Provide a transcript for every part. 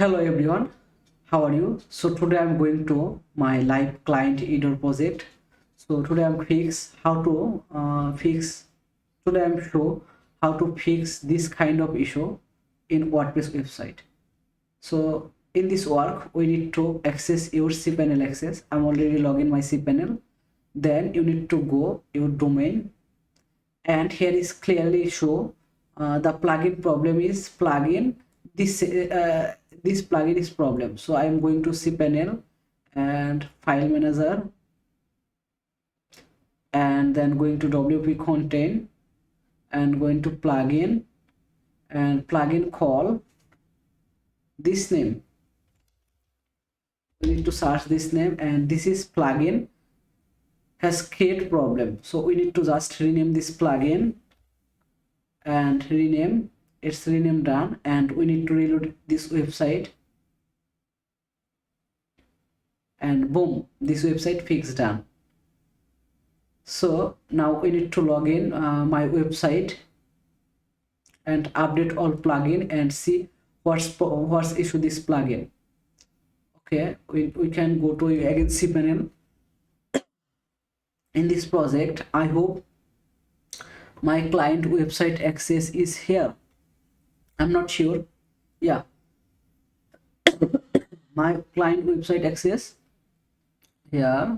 Hello everyone, how are you? So today I'm going to my live client editor project. So today I'm show how to fix this kind of issue in WordPress website. So in this work we need to access your cPanel access. I'm already logged in my cPanel. Then you need to go your domain, and here is clearly show the plugin problem is plugin. This plugin is problem. So I am going to cPanel and file manager, and then going to WP content and going to plugin, and plugin call this name. We need to search this name, and this is plugin has create problem. So we need to just rename this plugin and rename. It's rename done, and we need to reload this website, and boom, this website fixed done. So now we need to log in my website and update all plugin and see what's issue this plugin. Okay, we can go to again cPanel. In this project I hope my client website access is here. I'm not sure. Yeah, my client website access here.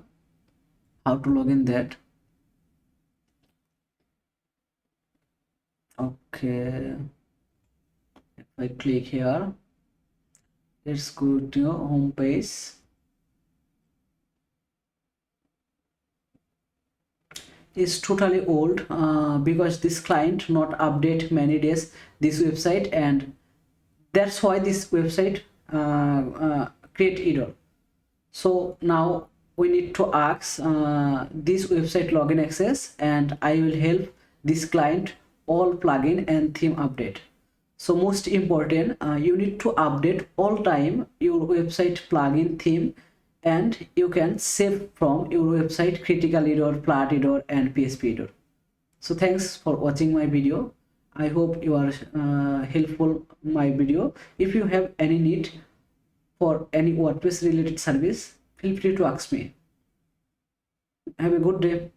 How to log in that? Okay, if I click here, let's go to your home page. Is totally old because this client not update many days this website, and that's why this website create error. So now we need to ask this website login access, and I will help this client all plugin and theme update. So most important, you need to update all time your website plugin theme, and you can save from your website critical error, flat error and PHP error. So thanks for watching my video. I hope you are helpful my video. If you have any need for any WordPress related service, feel free to ask me. Have a good day.